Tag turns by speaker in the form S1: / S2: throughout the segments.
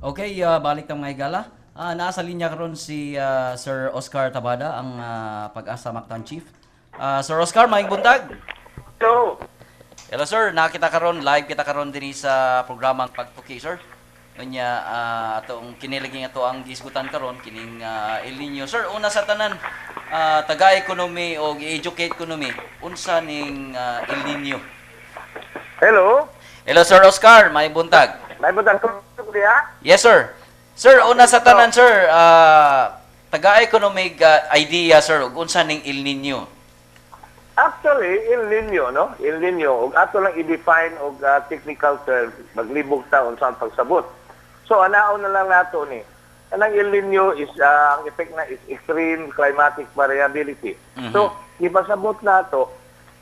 S1: Okay, balik tang mga higala. Nasa linya karon si Sir Oscar Tabada, ang Pag-asa Mactan Chief. Sir Oscar, maayong buntag.
S2: So,
S1: Hello sir, nakita karon live kita karon diri sa programang Pagtuki sir. Kanya atong kiniliging ato ang gisgutan karon kining El Nino. Sir, una sa tanan, taga-economy o educate economy, unsa ning El Nino?
S2: hello?
S1: Hello Sir Oscar, maayong buntag.
S2: May budang ko diya?
S1: Yes, sir. Sir, una sa tanan, sir, taga-economic idea, sir, ug unsa ning El Nino?
S2: Actually, El Nino, no? El Nino, ug ato lang i-define og technical term, maglibog taon sa pagsabot. So, anaon na lang nato ni. Anang El Nino is, ang effect na is extreme climatic variability. So, ipasabot nato,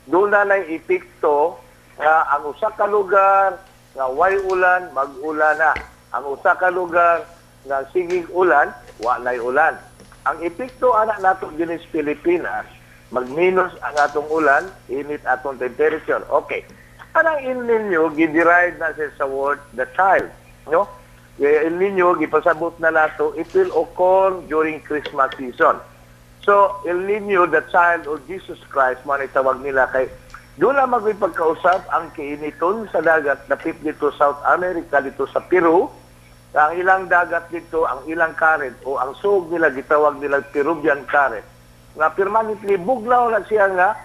S2: doon na epekto ang usa ka lugar nga way ulan, mag-ulan na. Ang usa ka lugar nga sigig ulan, walay ulan. Ang epekto anak nato dinis Pilipinas, mag-minus ang atong ulan, init atong temperature. Okay. Anang El Nino giderive na siya sa word the child, no? El Nino gipasabot na nato, it will occur during Christmas season. So El Nino, the child of Jesus Christ, man itawag nila kay doon lang magpagkausap ang kainiton sa dagat napit dito South America, dito sa Peru. Ang ilang dagat dito, ang ilang current o ang sug nila, gitawag nila Peruvian current, nga permanently bugnaw na siya nga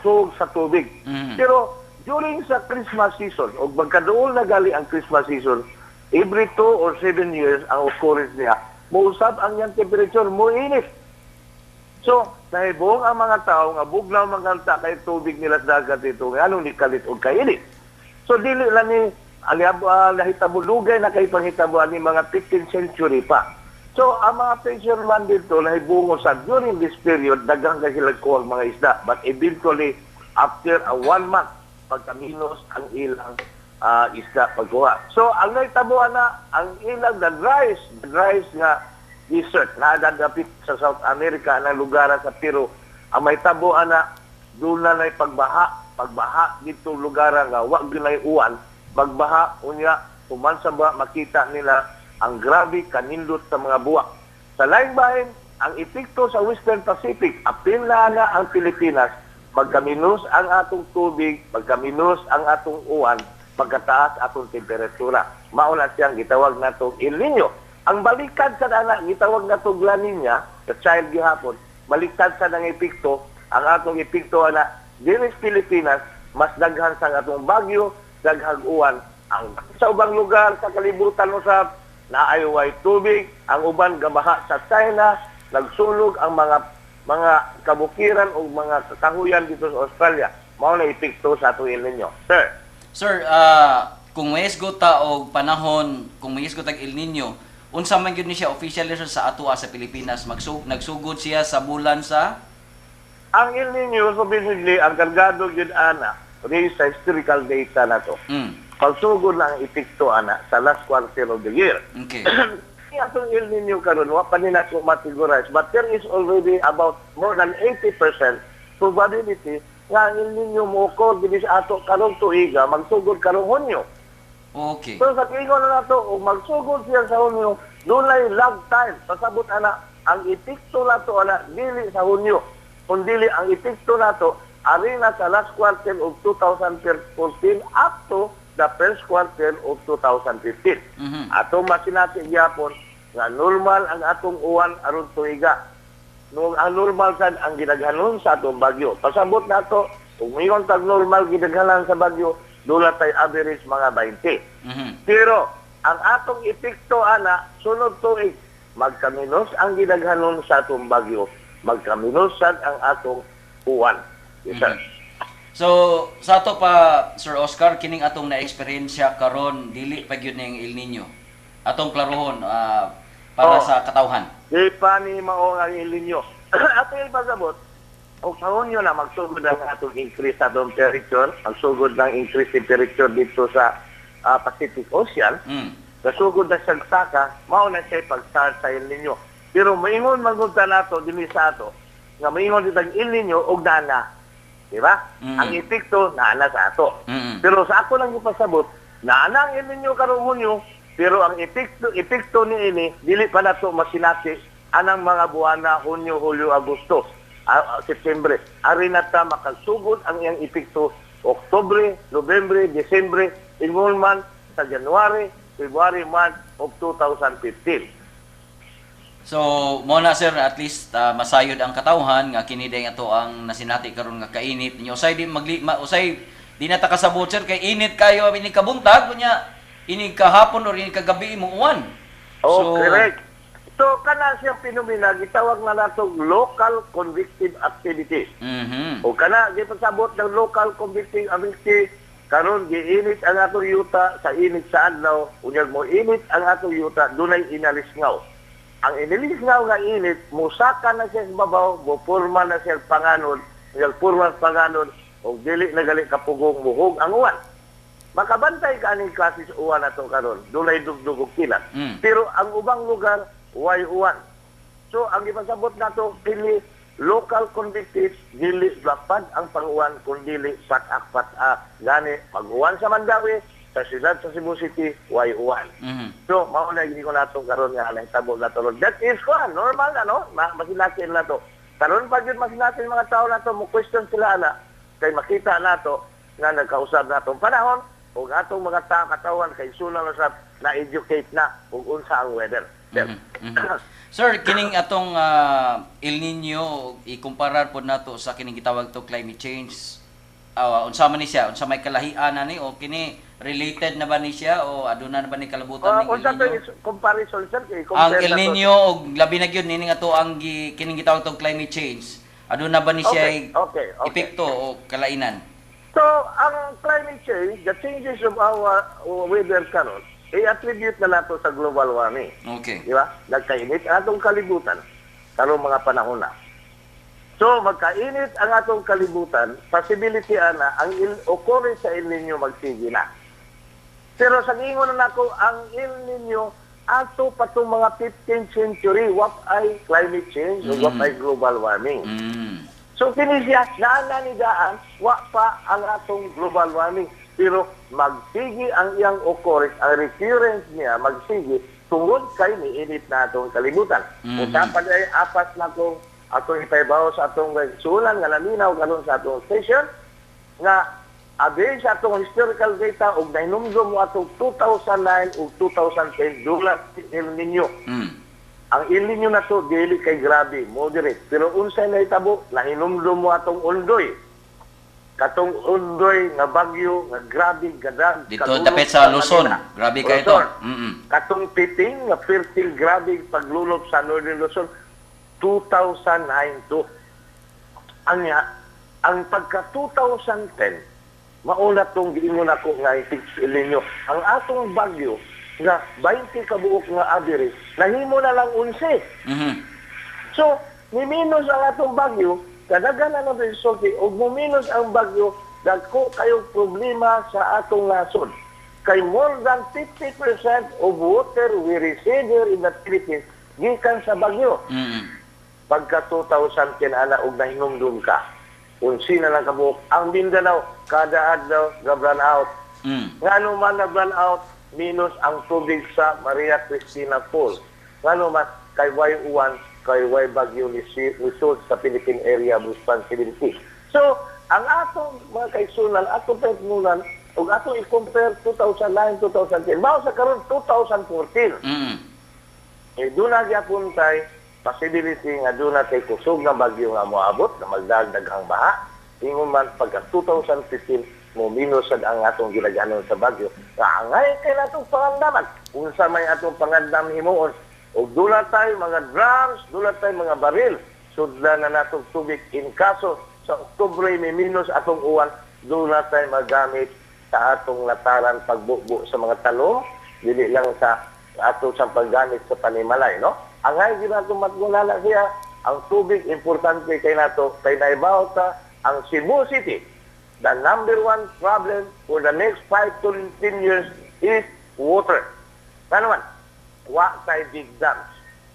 S2: sug sa tubig. Pero during sa Christmas season, o magkadool na gali ang Christmas season, every 2 or 7 years ang occurrence niya, muusab ang yang temperature, muinit. So, nahibong ang mga tao nga bugnaw maganta kay tubig nila sa dagat dito, nga anong nikalit o kainit. So, dili lang ni nahitabulugay na kay panghitabuan ni mga 15th century pa. So, ang mga fisherman dito nahibungo sa during this period, dagang kahilag ko ang mga isda. But eventually, after 1 month, pagkaminos ang ilang isda pagkuha. So, ang nahitabuan na, ang ilang the dries nga desert na dadapit sa South America na lugar sa Peru, ang may tabuan na doon na pagbaha dito lugar nga wag ginay uwan, magbaha unya human sa ba makita nila ang grabe kanindot sa mga buwak. Sa laing bahin, ang epekto sa Western Pacific, apil na ang Pilipinas, magkaminos ang atong tubig, magkaminos ang atong uwan, pagkataas atong temperatura. Mauna siyang gitawag natong El Nino. Ang baliktad sa dana, gitawag na to La Nina, the child gihapon, baliktad sa nang epekto, ang atong epekto na dili sa Pilipinas, mas daghan sa atong bagyo, daghang uwan. Ang sa ubang lugar sa kalibutan usab, naayaway tubig, ang uban gabaha sa China, nagsulog ang mga kabukiran o mga kahuyan dito sa Australia. Mao na epekto sa atong El Nino. Sir.
S1: Sir, kung may isgota o panahon, kung may isgota El Nino, unsa man gyud ni siya officially sa ato sa Pilipinas, nagsugod siya sa bulan sa
S2: Ang El Nino, so basically, ang kargado yun, sa historical data na to. Pagsugod na ang epekto, sa last quarter of the year.
S1: Okay.
S2: Itong El Nino karon wa pa nila ko matigurize, but there is already about more than 80% probability nga ang El Nino mo ko dili sa ato karong tuiga, magsugod karong Hunyo.
S1: Okay.
S2: So sa tingin na nato, magsugod siya sa Hunyo, doon ay lag time. Pasabot ang epekto nato dili sa Hunyo. Kung dili ang epekto nato, ari na sa last quarter of 2014 up to the first quarter of 2015. Ato masinati gyapon nga normal ang atong uwan aron tuiga. Ang normal sad ang gidaghanon sa atong bagyo. Pasabot nato, kung mayroon tag normal gidaghanan sa bagyo, doon tay average mga 20. Pero ang atong epekto sunod tuig, magkaminos ang gidaghanon sa atong bagyo, magkaminos sad ang atong uwan. Yes, sir.
S1: So, sa ato pa, Sir Oscar, kining atong na-experiensya karon dili pa gyud ning El Nino. Atong klarohon para sa katawhan.
S2: Di pa ni mao ang El Nino. Ato yung pasabot, o sa Hunyo na magsugod ang atong increase sa atong temperature, magsugod ng increase temperature dito sa Pacific Ocean, nasugod na siyang saka, mao na siya pag-start sa El Nino. Pero maingon magpunta nato, dili sa ato, nga maingon dito ang El Nino, og nana. Diba? Ang epekto, naana sa ato. Pero sa ako lang ipasabot, naana ang El Nino karong Hunyo, Pero ang epekto ni ini, dili pa nato masinati anang mga buwan na Hunyo, Hulyo, Agosto, September. Ari na ta makagsugod ang iyang epekto Oktubre, Nobyembre, Desembre, ingon man sa January, February month of 2015.
S1: So, mo na sir, at least masayod ang katawhan nga kini day ato ang nasinati karon nga kainit. Nya usay di usay di na ta kasabot sir kay init kayo ini kabuntag kunya ini kahapon or ini kagabi mo uwan.
S2: Oh, correct. So, kana siyang pinomena, gitawag na nato local convective activity. O kana, di pasabot ng local convective activity, karon giinit ang atong yuta sa init sa adlaw, unyag mo init ang atong yuta, dunay inalisngaw. Ang inalisngaw nga init, musaka na siya sa babaw, mupurma na siya panganod, unyag purma panganod, o dili na gali kapugong muhog ang uwan. Makabantay ka aning klase sa uwan na ito karon, dunay dugdug og kilat. Pero ang ubang lugar, way uwan. So, ang ipasabot na ito, dili local convective, dili lapad ang panguwan, kundili patak-patak. Gani, pag-uwan sa Mandawi, sa siyudad sa Cebu City, way uwan. So, mauna hindi ko na ito karon nga alay tabo na ito. That is normal na, no? Masinatin na ito. Karon pag yun masinatin mga tao na ito, mo question sila na, kay makita na ito, nga nagkausap na itong panahon, o atong mga katawan, kay sunang na-educate na kung unsa ang weather.
S1: Sir, kining atong El Nino ikumparar po nato sa kining gitawag to climate change. Unsa man ni siya? Unsa may kalahian na ni o kini related na ba ni siya o aduna na ba ni kalabutan ni El Nino?
S2: Comparison sir,
S1: ang El Nino og labi na gyud nining ato ang kining gitawag to climate change. Aduna ba ni siya epekto o kalainan?
S2: So, ang climate change, the changes of our weather karon, i-attribute na nato sa global warming.
S1: Okay.
S2: Di ba? Nagkainit ang atong kalibutan karong mga panahon na. So, magkainit ang atong kalibutan, possibility na ang occurrence sa El Nino magsige na. Pero sa ingon na nako, ang El Nino ato pa itong mga 15th century, what ay climate change o what ay global warming. So, kinisya, naananidaan, wa pa ang atong global warming. Pero magsigi ang iyang occurrence, ang recurrence niya, magsigi, tungod kay niinit na atong kalibutan. Usapan ay apat na kung atong ipaibaw sa atong sulan, nga naminaw karon sa atong station, nga abay sa atong historical data, og nainumdum mo atong 2009 ug 2010, dulat El Nino. Ang El Nino na to, dili kay grabe, moderate. Pero unsay na itabo, nahinumdum mo atong undoy. Katong undoy nga bagyo, nga grabe, gadag.
S1: Dito tapet sa Luzon. Grabe kayo ito.
S2: Katong piting, nga fertile, grabe paglulop sa Northern Luzon, 2009 to. Ang pagka 2010, mauna tong giingon ako nga i-fix El Nino. Ang atong bagyo, nga 20 kabuok nga average, nahimo na lang 11. So, ni minus ang atong bagyo, kadaghan na ng resulti, o muminus ang bagyo, dagko kayong problema sa atong nasod. Kay more than 50% of water we receive here in the Philippines, gikan sa bagyo. Pagka 2010, ana, og nahinumdum ka, unsi na lang kabuok. Ang Mindanao, kada adlaw, ga-run out. Nga naman nag-run out, minus ang tubig sa Maria Cristina Falls. Nga naman, kay Y1, kay Y Bagyo result sa Philippine Area of Responsibility. So, ang atong mga kaisunan, atong pagmunan, ug atong i-compare 2009, 2010, bago sa karon 2014. Doon na gyapon tay possibility nga doon na tay kusog na bagyo nga moabot, na magdagdag ang baha. Ingon man pagka 2015, mo minus ang atong gilaganon sa bagyo. Angay kay natong pangandaman. Kung sa may atong pangandam himuon, o dula tayo mga drums, dula tayo mga baril. Sudla na natong tubig in kaso sa Oktubre may minus atong uwan, dula tayo magamit sa atong lataran pagbubo sa mga talong, dili lang sa atong sa paggamit sa panimalay, no? Angay ginatong matgunala siya, ang tubig importante kay nato, kay naibaw ta ang Cebu City. The number one problem for the next 5 to 10 years is water. Ano man? Wa tayo big dams.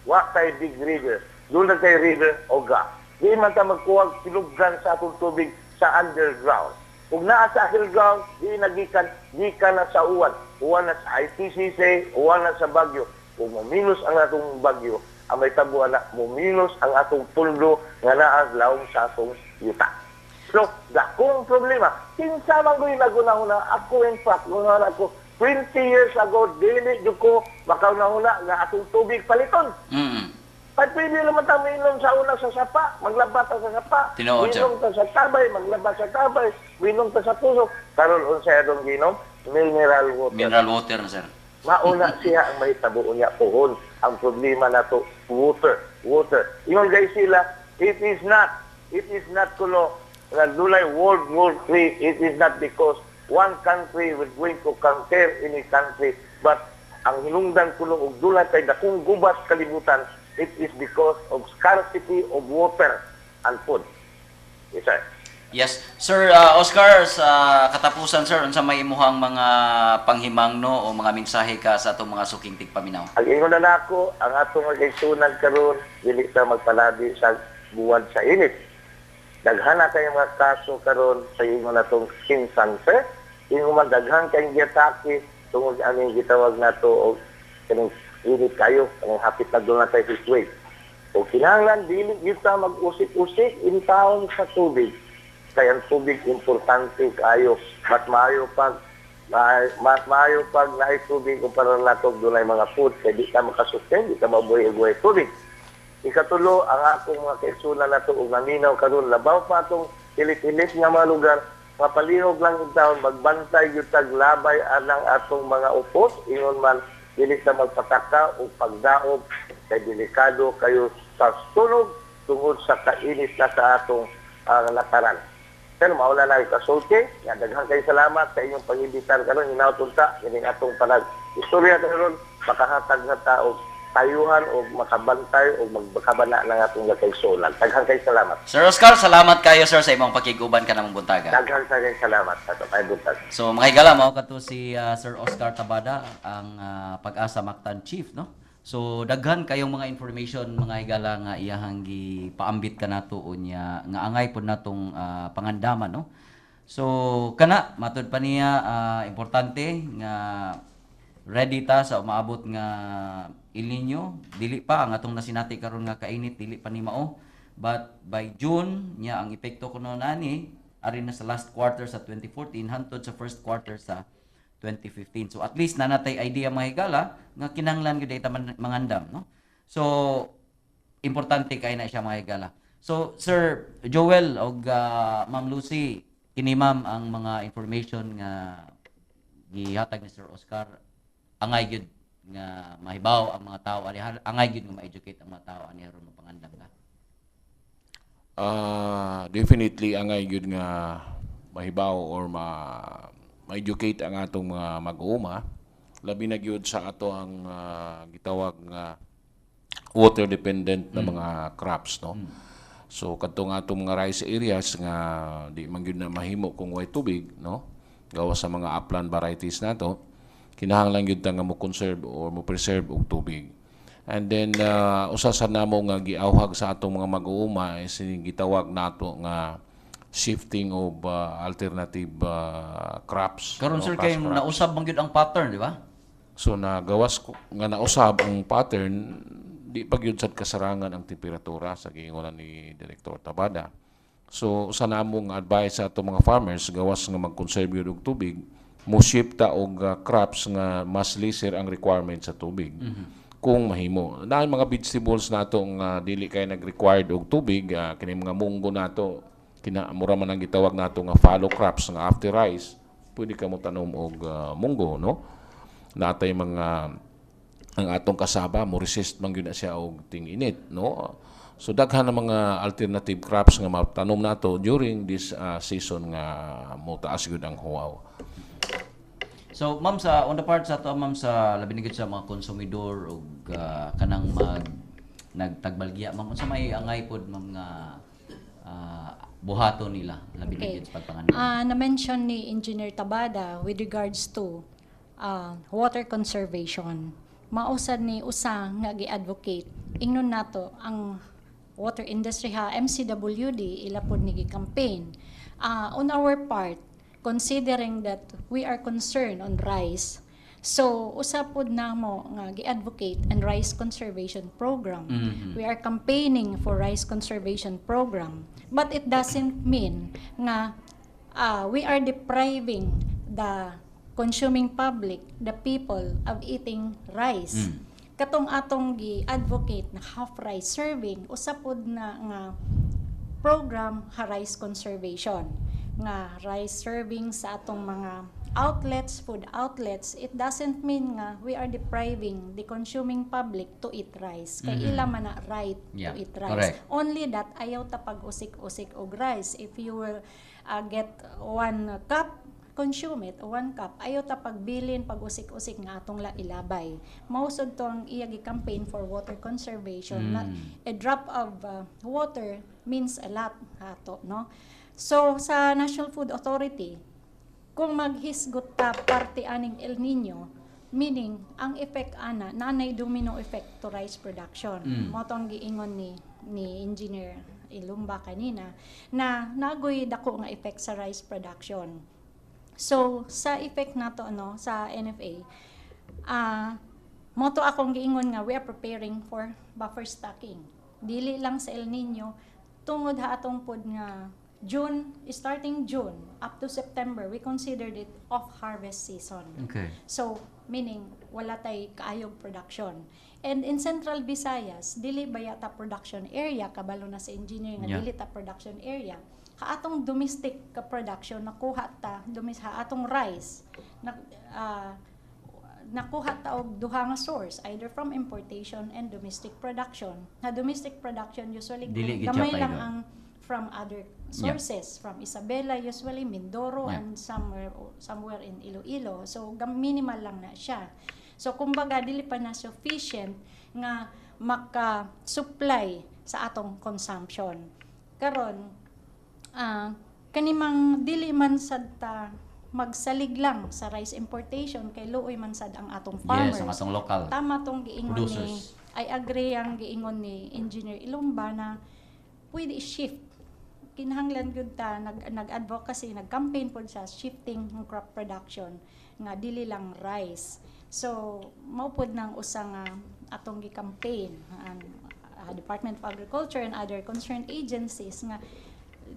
S2: Wa tayo big rivers. Doon na tayo river o ga. Di man tayo magkuwag kilugran sa atong tubig sa underground. Kung naa sa underground, di nagikan, di ka na sa uwan. uwan na sa ITCC, uwan na sa bagyo. Kung muminus ang atong bagyo, ang may tabo na muminus ang atong pundo nga naa laom sa atong yuta. So, dakong problema. Kinsa man ko yung naguna-una, ako in fact, nung ako, 20 years ago, dili jud ko makauna-una nga atong tubig paliton. At pwede naman tayo minom sa una sa sapa, maglaba ta sa sapa,
S1: Tinuod siya.
S2: minom ta sa tabay, maglaba sa tabay, minom ta sa puso. Karon unsay atong ginom? Mineral water.
S1: Mineral water na, sir.
S2: Mauna siya ang may tabo niya pohon. Ang problema na to, water. Ingon guys sila, it is not kuno nga dulay World War III. It is not because one country will going to conquer any country, but ang hinungdan kuno og dulay kay dakong gubat kalibutan, it is because of scarcity of water and food. Yes, sir.
S1: Yes. Sir Oscar, sa katapusan, sir, unsa may imuhang mga panghimangno o mga mensahe ka sa atong mga suking tigpaminaw?
S2: Ang ingon na nako, ang atong magkaisunan karon dili sa magpalabi sa buwan sa init. Daghana kay mga kaso karon sa ingon natong skin cancer, ingon man daghan kay giatake tungod aning gitawag nato og kanang init kayo, ang hapit na doon na tayo heat wave. O kinahanglan dili kita mag-usik-usik in taon sa tubig. Kaya ang tubig importante kayo. Mas maayo pag naay tubig kung para nato doon ay mga food kaya di ka makasustain, di ka mabuhay-buhay tubig. Ikatulo, ang akong mga kaisunan na ito, ug naminaw karon labaw pa itong ilit-ilit nga mga lugar, mapalihog lang yung taon, magbantay yung taglabay anang atong mga upos, ingon man, dili sa magpataka o pagdaog, kay delikado kayo sa sunog, tungod sa kainis na sa atong lakaran. Pero maula na yung kasulti, nga daghang kayo salamat sa inyong pag-ibitar karon hinautunta, ining atong istorya karon, makahatag na tao, tayuhan o makabantay o magkabana ng atong kaigsuonan. Daghang kay salamat.
S1: Sir Oscar, salamat kayo, sir, sa imong pakiguban ka namang buntaga.
S2: Daghang kay salamat sa kay buntag.
S1: So, mga higala, mao kato si Sir Oscar Tabada, ang Pag-asa Mactan Chief, no? So, daghan kayong mga information, mga higala, nga iyahang gipaambit ka nato unya, nga angay po natong pangandaman, no? So, kana, matud pa niya, importante, nga ready ta sa umaabot nga El Nino, dili pa ang atong nasinati karon nga kainit, dili pa ni mao, but by June nya ang epekto kuno nani ari na sa last quarter sa 2014 hantod sa first quarter sa 2015. So at least nanatay idea mga higala nga kinahanglan gyud ita mangandam, no? So importante kay na siya mga higala. So Sir Joel og Ma'am Lucy, kini ma'am ang mga information nga gihatag ni Sir Oscar, angay gyud nga mahibaw ang mga tao ani, angay gyud nga ma-educate ang mga tao ani aron mapangandam ka.
S3: Definitely angay gyud nga mahibaw or ma-educate ang atong mga mag-uuma, labi na gyud sa ato ang gitawag nga water dependent na mga crops, no. So kadtong atong mga rice areas nga di man gyud na mahimo kung way tubig, no, gawa sa mga upland varieties nato, kinahanglan gyud ta nga mo conserve or mo preserve og tubig. And then usa sa namo nga giawhag sa atong mga mag-uuma is gitawag nato nga shifting of alternative crops.
S1: Karon sir kay nausab man gyud ang pattern, di ba?
S3: So nagawas nga nausab ang pattern, di pa gyud sad kasarangan ang temperatura sa giingon ni Director Tabada. So usa namo nga advice sa atong mga farmers gawas nga mag-conserve gyud og tubig, mo shift ta og crops nga mas lesser ang requirement sa tubig. Kung mahimo. Na mga vegetables nato nga dili kay nag-required og tubig, kini mga munggo nato, mura man ang gitawag nato nga follow crops nga after rice, pwede ka mo tanom og munggo, no? Natay mga ang atong kasaba mo resist man gyud na siya og ting-init, no? So daghan na mga alternative crops nga matanom nato during this season nga mo taas gyud ang huaw.
S1: So ma'am, sa on the part sa to ma'am, sa labi na gyud sa mga konsumidor og kanang nagtagbalgiya, ma'am, unsa may angay pod ma'am nga buhaton nila labi na gyud sa pagpangandam?
S4: Na-mention ni Engineer Tabada with regards to water conservation. Mausad ni usa nga gi-advocate ingnon nato ang water industry ha, MCWD ila pod ni gi-campaign. On our part, considering that we are concerned on rice, So, usapod na mo nga gi-advocate and rice conservation program. We are campaigning for rice conservation program. But it doesn't mean nga we are depriving the consuming public, the people, of eating rice. Katong atong gi-advocate na half rice serving, usapod na nga program ha rice conservation. Nga rice serving sa atong mga outlets, food outlets, it doesn't mean nga we are depriving the consuming public to eat rice. Kay ila man na right
S1: Yeah,
S4: to eat rice.
S1: correct.
S4: Only that ayaw ta pag-usik-usik og rice. If you will get 1 cup, consume it, 1 cup. Ayaw ta pagbilin, pag-usik-usik nga atong ilabay. Mausod to ang iyagi campaign for water conservation. Na a drop of water means a lot hato, no? So sa National Food Authority, kung maghisgot ta parte aning El Nino, meaning ang effect ana nanay domino effect to rice production. Mo tong giingon ni Engineer Ilumba kanina na nagoy dako nga effect sa rice production. So sa effect nato sa NFA, mo to akong giingon nga we are preparing for buffer stocking. Dili lang sa El Nino, tungod ha atong pod nga starting June up to September, we considered it off-harvest season.
S1: Okay.
S4: So, meaning, wala tay kaayog production. And in Central Visayas, dili baya ta production area, kabalo na sa engineer nga
S1: Yeah.
S4: dili ta production area. Atong domestic ka production, nakuha ta, atong rice, nakuha ta og duha nga source, either from importation and domestic production. Na domestic production, usually,
S1: Dili
S4: gamay
S1: gitsapay
S4: lang
S1: do.
S4: ang from other sources, from Isabela, usually Mindoro,
S1: Yeah.
S4: and somewhere in Iloilo. So minimal lang na siya. So kumbaga dili pa na sufficient nga maka-supply sa atong consumption. Karon kanimang dili man sad ta magsalig lang sa rice importation kay luoy man sad ang atong farmers.
S1: Yes, ang atong local
S4: Tama tong giingon
S1: producers.
S4: I agree ang giingon ni Engineer Ilumba na pwede i-shift. Kinahanglan gyud ta nag-advocacy, nag-campaign pod sa shifting ng crop production nga dili lang rice. So mao pod nang usa nga atong gi-campaign ang Department of Agriculture and other concerned agencies nga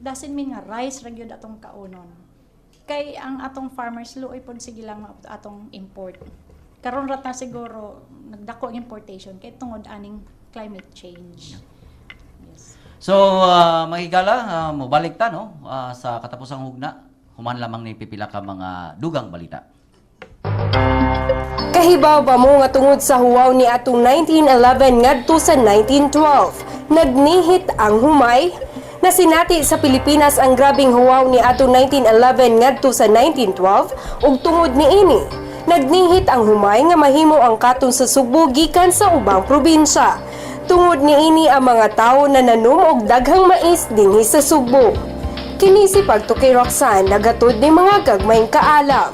S4: doesn't mean nga rice ra gyud atong kaunon. Kay ang atong farmers luoy pod sige lang atong import. Karon ra ta siguro nagdako ang importation kay tungod aning climate change. Yes.
S1: So, mahigala, mobalik ta, no? Sa katapusang hugna, human lamang ni pipila ka mga dugang balita.
S5: Kahibaw pa mo nga tungod sa huwaw ni atong 1911 ngadto sa 1912, nagnihit ang humay. Nasinati sa Pilipinas ang grabing huwaw ni atong 1911 ngadto sa 1912 ug tungod niini, nagnihit ang humay nga mahimo ang katon sa Sugbo gikan sa ubang probinsya. Tungod niini ang mga tawo na nanom og daghang mais dinhi sa Sugbo. Kini si Pagtukay Roxanne nagatod ni mga gagmayng kaalam.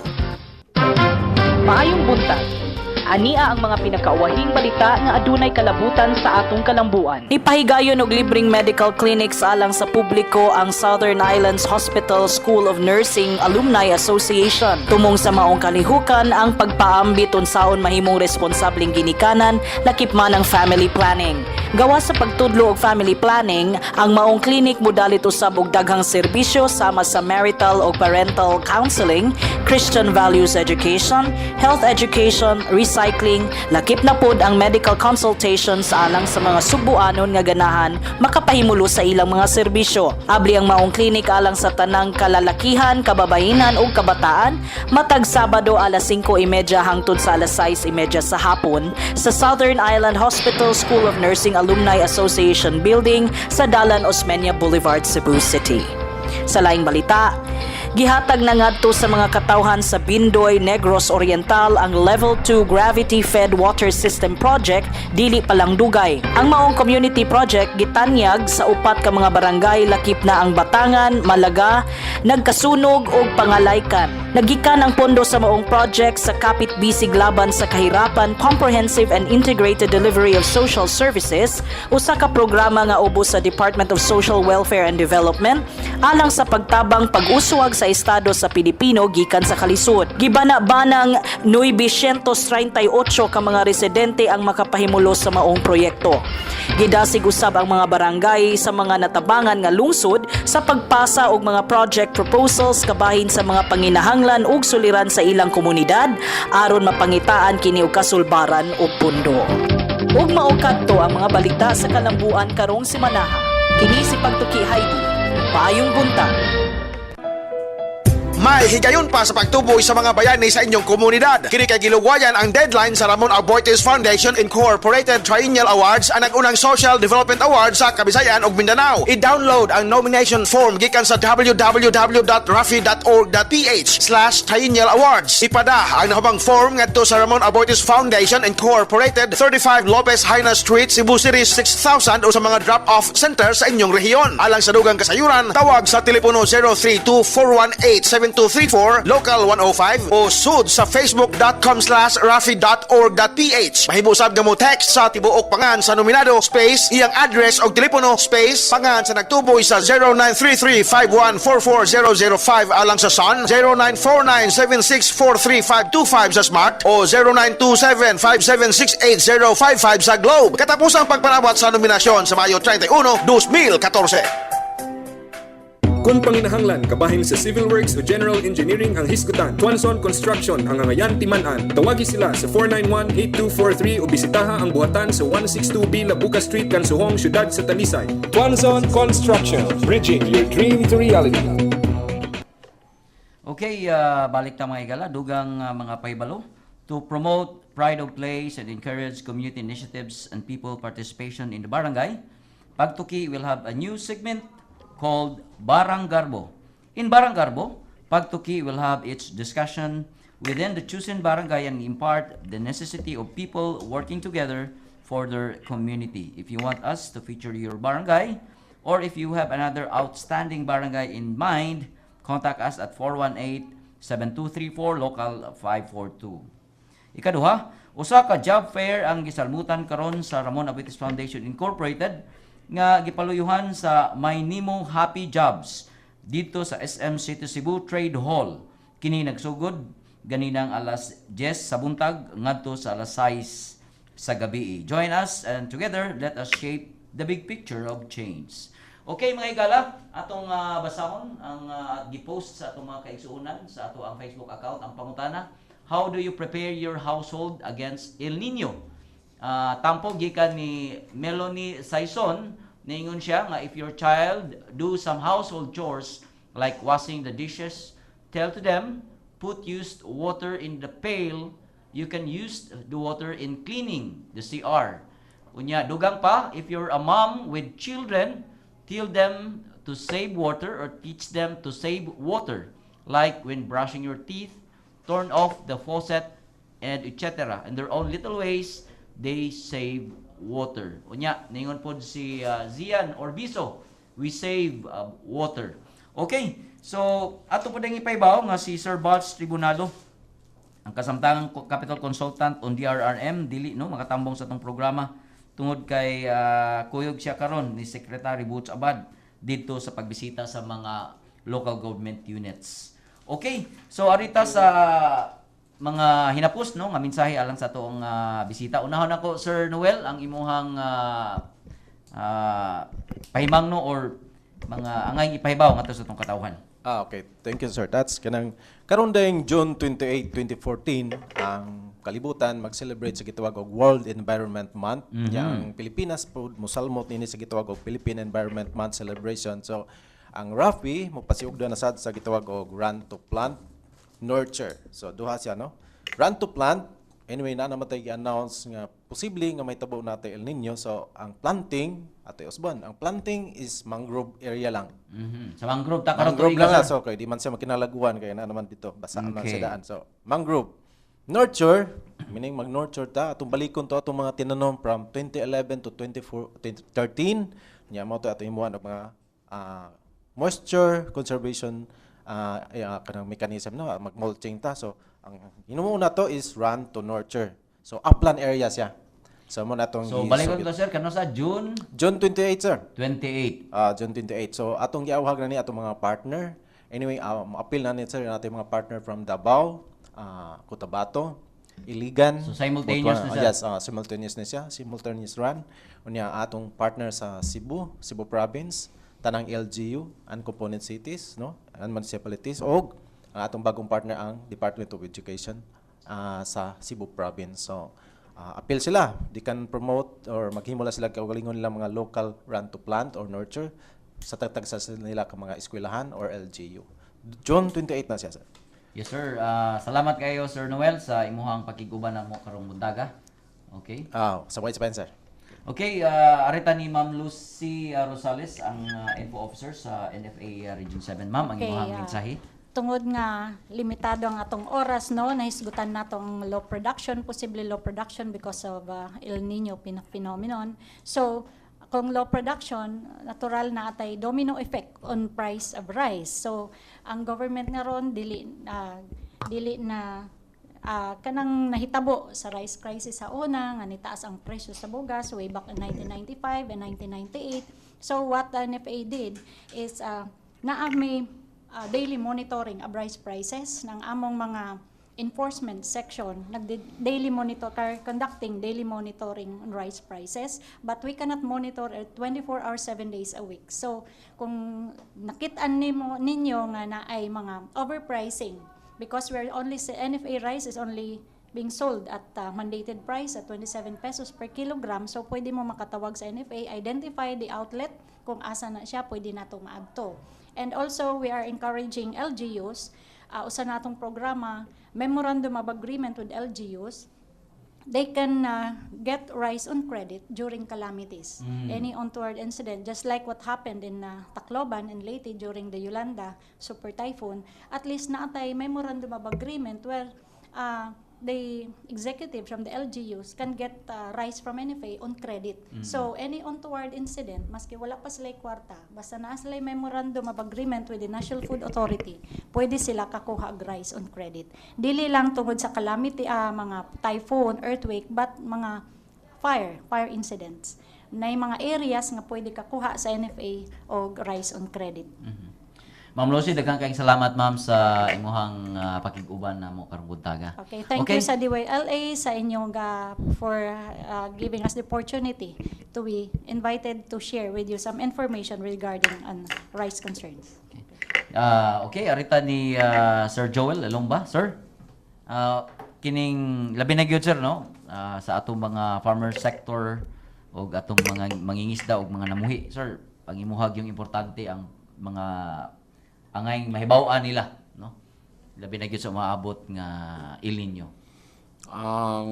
S6: Maayong buntag. Ania ang mga pinakaawahing balita nga adunay kalabutan sa atong kalambuan. Ipahigayon og libreng medical clinics alang sa publiko ang Southern Islands Hospital School of Nursing Alumni Association. Tumong sa maong kalihukan ang pagpaambit unsaon mahimong responsableng ginikanan lakip man ang family planning. Gawa sa pagtudlo og family planning, ang maong klinik modalit usab og daghang serbisyo sama sa marital o parental counseling, Christian values education, health education, recycling, lakip na pod ang medical consultation sa alang sa mga Sugboanon nga ganahan makapahimulo sa ilang mga serbisyo. Abli ang maong klinik alang sa tanang kalalakihan, kababainan ug kabataan matag Sabado alas 5:30 hangtod sa alas 6:30 sa hapon sa Southern Island Hospital School of Nursing Alumni Association Building sa Dalan Osmeña Boulevard, Cebu City. Sa laing balita, gihatag na ngadto sa mga katawhan sa Bindoy, Negros Oriental ang Level 2 Gravity-Fed Water System Project dili pa lang dugay. Ang maong community project gitanyag sa upat ka mga barangay lakip na ang Batangan, Malaga, Nagkasunog ug Pangalaykan. Nagikan ang pondo sa maong project sa Kapit Bisig laban sa kahirapan, Comprehensive and Integrated Delivery of Social Services, usa ka programa nga ubos sa Department of Social Welfare and Development alang sa pagtabang pag-uswag sa estado sa Pilipino gikan sa kalisod. Gibana-banang 938 ka mga residente ang makapahimulo sa maong proyekto. Gidasig usab ang mga barangay sa mga natabangan nga lungsod sa pagpasa og mga project proposals kabahin sa mga panginahanglan ug suliran sa ilang komunidad aron mapangitaan kini og kasulbaran ug pundo. Ug mao kadto ang mga balita sa kalambuan karong semanaha. Kini si Pagtuki Heidi. Paayong buntag.
S7: May higayon pa sa pagtuboy sa mga bayani sa inyong komunidad. Kini kay gilugwayan ang deadline sa Ramon Abortes Foundation Incorporated Triennial Awards, ang nag-unang Social Development Awards sa Kabisayan ug Mindanao. I-download ang nomination form gikan sa www.rafi.org.ph/Triennial Awards. Ipada ang nahabang form ngadto sa Ramon Abortes Foundation Incorporated, 35 Lopez Haina Street, Cebu City 6000 o sa mga drop-off center sa inyong rehiyon. Alang sa dugang kasayuran, tawag sa telepono 032-418-7234, local 105 o sud sa facebook.com/rafi.org.ph. Mahibusab nga mo text sa tibuok pangan sa nominado space iyang address og telepono space pangan sa nagtuboy sa 0933-5144-005 alang sa Sun, 0949-7643525 sa Smart o 0927-5768055 sa Globe. Katapusang pagpanawat sa nominasyon sa Mayo 31, 2014.
S8: Kung panginahanglan kabahin sa Civil Works o General Engineering ang hisgutan, Tuanson Construction ang angayan timan-an. Tawagi sila sa 491-8243 o bisitaha ang buhatan sa 162B Labuca Street, Kansuhong, Syudad sa Talisay. Tuanson Construction, bridging your dream to reality.
S1: Okay, balik ta mga igala, dugang mga paibalo. To promote pride of place and encourage community initiatives and people participation in the barangay, Pagtuki will have a new segment called Barang Garbo. In Barang Garbo, Pagtuki will have its discussion within the chosen barangay and impart the necessity of people working together for their community. If you want us to feature your barangay, or if you have another outstanding barangay in mind, contact us at 418-7234 local 542. Ikaduha, usa ka job fair ang gisalmutan karon sa Ramon Abortes Foundation Incorporated nga gipaluyuhan sa May Nimo Happy Jobs dito sa SM City Cebu Trade Hall. Kini nagsugod ganinang alas 10 sa buntag ngadto sa alas 6 sa gabi. Join us and together let us shape the big picture of change. Okay mga igala, atong basahon ang gipost sa atong mga kaigsuonan sa ato ang Facebook account ang pangutana, how do you prepare your household against El Nino? Tampo gikan ni Melanie Saison, ningon siya nga if your child do some household chores like washing the dishes, tell to them, put used water in the pail, you can use the water in cleaning the CR. Unya, dugang pa, if you're a mom with children, tell them to save water or teach them to save water, like when brushing your teeth, turn off the faucet, and etc. In their own little ways, they save water. Unya, ningon po si Zian Orbiso, we save water. Okay, so ato po ding ipaibaw nga si Sir Bots Tribunalo, ang kasamtangang capital consultant on DRRM, dili no makatambong sa tong programa tungod kay kuyog siya karon ni Secretary Butch Abad dito sa pagbisita sa mga local government units. Okay, so arita sa mga hinapos no nga mensahe alang sa toong bisita. Unahon ako Sir Noel ang imuhang pahimang no or mga angay ipahibaw ngadto sa tong katawhan.
S9: Okay. Thank you, sir. That's kanang karon dayong June 28, 2014 ang kalibutan mag-celebrate sa gitawag og World Environment Month. Yang Pilipinas po mosalmot nini sa gitawag og Philippine Environment Month celebration. So ang RAFI magpasiugda na sad sa gitawag og Run to Plant Nurture. So duha siya no. Run to Plant, anyway na namatay i-announce nga posible nga may tabo natin El Nino. So ang planting Ate Osban, ang planting is mangrove area lang.
S1: Sa mangrove ta karon
S9: mangrove lang so kay di man siya makinalaguan kay na naman dito basa man sa daan. So mangrove nurture, meaning mag-nurture ta atong balikon to atong mga tinanom from 2011 to 2013. Nya mo to atong imuhan og mga moisture conservation kanang mechanism no mag-mulching ta. So ang hinumuna to is run to nurture. So upland area siya. So mo natong
S1: So balik ko to sir kano sa June
S9: June 28 sir.
S1: 28.
S9: June 28. So atong giawhag na ni atong mga partner. Anyway, appeal na ni sir natin mga partner from Davao, Cotabato, Iligan.
S1: So, simultaneous na siya?
S9: Yes, simultaneous na siya. Simultaneous run. Unya atong partner sa Cebu Province, tanang LGU, and component cities, no? And municipalities. O ang atong bagong partner ang Department of Education sa Cebu Province. So, appeal sila. They can promote or maghimula sila kaugalingon nila mga local run to plant or nurture sa tagtag sa nila ka mga eskwelahan or LGU. June 28 na siya, sir.
S1: Yes sir. Salamat kayo Sir Noel sa imuhang pakiguban namo karong buntaga. Okay.
S9: Sa White Spencer.
S1: Okay, arita ni Ma'am Lucy Rosales ang info officer sa NFA Region 7. Ma'am, ang imuhang mensahe.
S4: Tungod nga limitado ang atong oras no nahisgutan natong low production, possibly low production because of El Nino phenomenon. So kung low production, natural na atay domino effect on price of rice. So ang government nga ron dili na kanang nahitabo sa rice crisis sa una nga nitaas ang presyo sa bugas way back in 1995 and 1998. So what the NFA did is naa may daily monitoring of rice prices ng among mga enforcement section conducting daily monitoring on rice prices, but we cannot monitor at 24 hours 7 days a week. So kung nakitaan ninyo nga na ay mga overpricing because NFA rice is only being sold at mandated price at 27 pesos per kilogram, so pwede mo makatawag sa NFA, identify the outlet kung asa na siya, pwede na ito maadto. And also, we are encouraging LGUs, usa natong programa, Memorandum of Agreement with LGUs, they can get rice on credit during calamities. Any untoward incident, just like what happened in Tacloban and Leyte during the Yolanda super typhoon, at least naatay Memorandum of Agreement where the executive from the LGUs can get rice from NFA on credit. So, any untoward incident, maski wala pa sila kwarta, basta naa sila memorandum of agreement with the National Food Authority, pwede sila kakuha og rice on credit. Dili lang tungod sa calamity, mga typhoon, earthquake, but mga fire incidents. Na mga areas nga pwede kakuha sa NFA og rice on credit.
S1: Ma'am Lucy, daghang kayong salamat ma'am sa imuhang pakiguban namo karong buntaga.
S4: Okay, thank you sa DYLA sa inyong for giving us the opportunity to be invited to share with you some information regarding rice concerns.
S1: Okay, arita ni Sir Joel Alomba, sir. Kining labi na gyud sir no sa atong mga farmer sector o atong mga mangingisda o mga namuhi, sir. Pangimuhag yung importante ang mga angay mahibaw-an nila, no? Labi na gyud sa maabot nga El Nino.
S3: Ang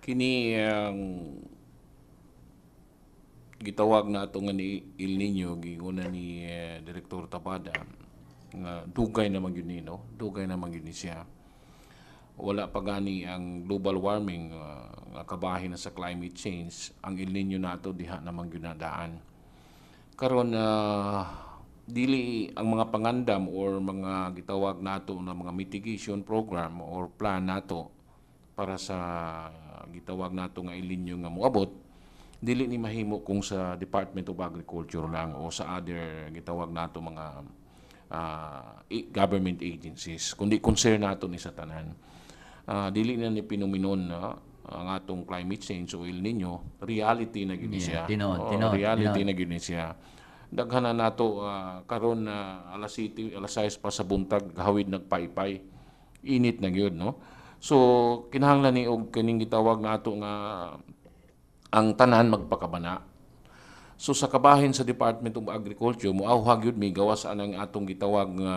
S3: kini ang gitawag na ato nga ni El Nino giinguna ni Direktor Tapada nga dugay naman gyud ni no, dugay naman gyud ni siya. Wala pa gani ang global warming nga kabahin na sa climate change, ang El Nino nato diha naman gyud nadaan. Karon dili ang mga pangandam or mga gitawag nato na mga mitigation program or plan nato para sa gitawag nato nga El Nino nga moabot, dili ni mahimo kung sa Department of Agriculture lang o sa other gitawag nato mga government agencies, kundi concern nato ni sa tanan. Dili na ni pinuminon na ang atong climate change o El Nino, reality na gyud siya. Reality na gyud siya. Daghan na nato karon alas 6 pa sa buntag gahawid nagpaypay, init na gyud no. So kinahanglan ni og kining gitawag nato nga ang tanan magpakabana. So sa kabahin sa Department of Agriculture moawhag gyud mi gawas anang atong gitawag nga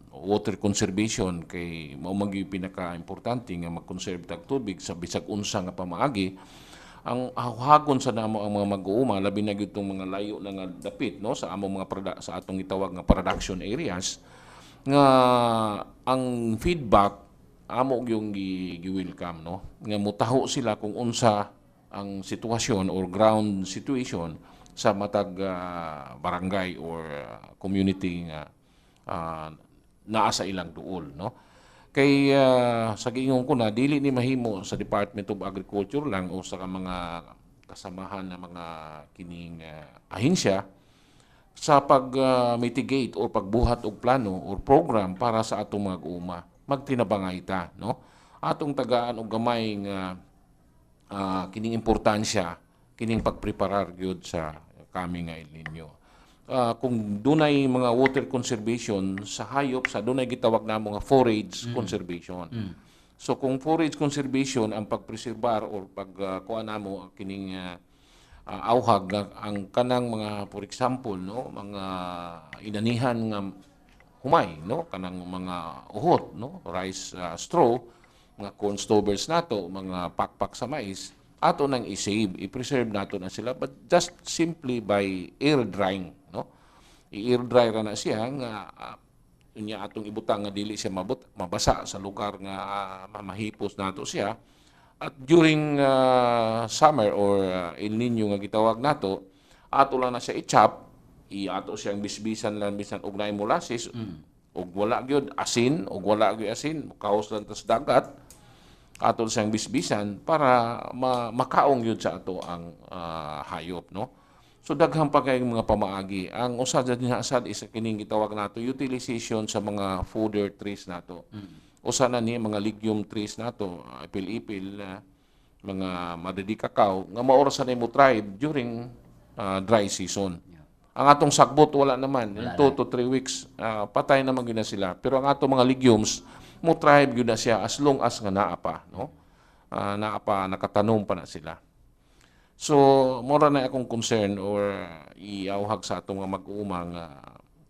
S3: water conservation kay mao man gyud pinaka-importante nga mag-conserve tag tubig sa bisag unsa nga pamaagi. Ang hagon sa namo ang mga mag-uuma labi na gyud tong mga layo na nga dapit no sa among mga sa atong gitawag nga production areas nga ang feedback amo yung gi-welcome no nga mutaho sila kung unsa ang sitwasyon or ground situation sa matag barangay or community nga naa sa ilang duol, no? Kay sa giingon ko na dili ni mahimo sa Department of Agriculture lang o sa mga kasamahan na mga kining ahensya sa pag-mitigate o pagbuhat og plano or program para sa atong mga uma magtinabangay ta, no? Atong tagaan og gamay nga kining importansya kining pagpreparar gyud sa kami nga El Nino. Kung dunay mga water conservation sa hayop, sa dunay gitawag na mga forage conservation. So kung forage conservation ang pagpreserbar or pagkuha namo kining auhag ang kanang mga, for example, no, mga inanihan nga humay, no, kanang mga uhot, no, rice straw, mga corn stobers nato, mga pakpak sa mais, ato nang i-save, i-preserve nato na sila, but just simply by air drying, no? I-air dry ra na siya nga unya atong ibutang nga dili siya mabasa sa lugar nga mamahipos nato siya. At during summer or El Nino nga gitawag nato, ato lang na siya i-chop, ato siyang bisbisan lang bisan og naay molasses, og wala gyud asin, og wala gyud asin, kaos lang tas dagat. Ato siyang bisbisan para makaong yun sa ato ang hayop, no? So daghang pa kayong mga pamaagi. Ang usa dyan asad is kining gitawag nato utilization sa mga fodder trees nato. Usa na ni mga legume trees nato, ipil-ipil, mga madidikakaw nga maoras na mo tribe during dry season. Ang atong sagbot wala naman, 2 to 3 weeks patay naman gyud na sila. Pero ang atong mga legumes mo tribe gyud na siya as long as nga naa pa, no? Nakatanom pa na sila. So, mora na akong concern or iauhag sa atong mga mag-uumang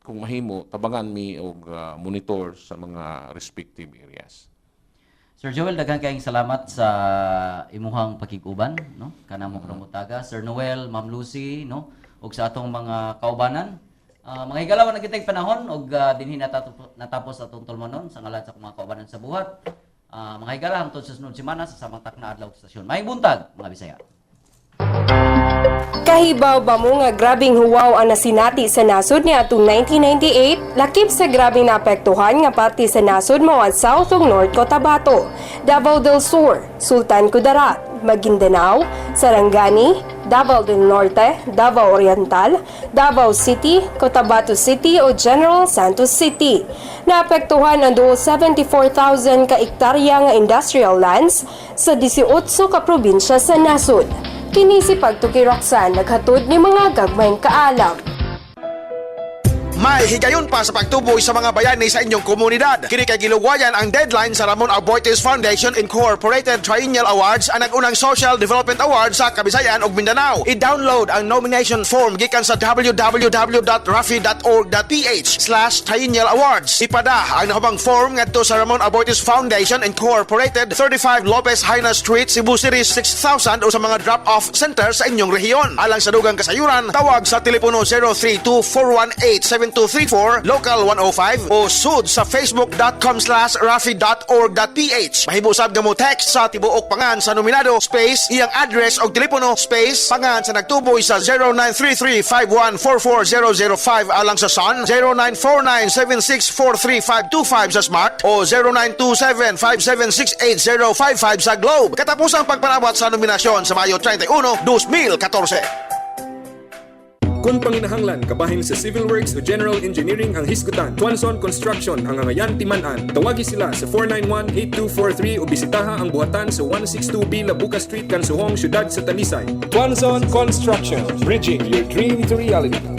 S3: kung mahimo, tabangan mi og monitor sa mga respective areas.
S1: Sir Joel, daghang kayong salamat sa imuhang pakiguban, no? Kanang mo promutaga, Sir Noel, Ma'am Lucy, no? Ug sa atong mga kaubanan. Mga higalaw na kitay panahon og dinhi natapos atong tulmonon sa ngalan sa mga kaubanan sa buhat. Mga higala hangtod sa sunod semana sa samang takna adlaw stasyon. May buntag, mga Bisaya.
S5: Kahibaw ba mo nga grabing huwaw ang nasinati sa nasod ni atong 1998, lakip sa grabing naapektuhan nga parte sa nasod mao ang South ug North Cotabato, Davao del Sur, Sultan Kudarat, Maguindanao, Sarangani, Davao del Norte, Davao Oriental, Davao City, Cotabato City o General Santos City. Naapektuhan ang 74,000 ka ektarya nga industrial lands sa 18 ka probinsya sa nasod. Kini si Pagtuki Roxanne naghatod ni mga gagmayng kaalam.
S7: May higayon pa sa pagtuboy sa mga bayani sa inyong komunidad. Kini kay gilugwayan ang deadline sa Ramon Abortes Foundation Incorporated Triennial Awards, ang nag-unang Social Development Awards sa Kabisayan ug Mindanao. I-download ang nomination form gikan sa www.rafi.org.ph/Triennial Awards. Ipada ang nahabang form ngadto sa Ramon Abortes Foundation Incorporated, 35 Lopez Haina Street, Cebu City 6000 o sa mga drop-off center sa inyong rehiyon. Alang sa dugang kasayuran, tawag sa telepono 032-418-7234, local 105 o sud sa facebook.com/rafi.org.ph. Mahibusab nga mo text sa tibuok pangan sa nominado space iyang address o telepono space pangan sa nagtuboy sa 0933-5144-005 alang sa Sun, 0949-7643525 sa Smart o 0927-5768055 sa Globe. Katapusang pagpanabot sa nominasyon sa Mayo 31, 2014.
S8: Kung panginahanglan kabahin sa Civil Works o General Engineering ang hisgutan, Tuanson Construction ang Angayan Timan-an. Tawagi sila sa 491-8243 o bisitaha ang buhatan sa 162B Labuca Street, Kansuhong, Syudad sa Talisay. Tuanson Construction, bridging your dream to reality.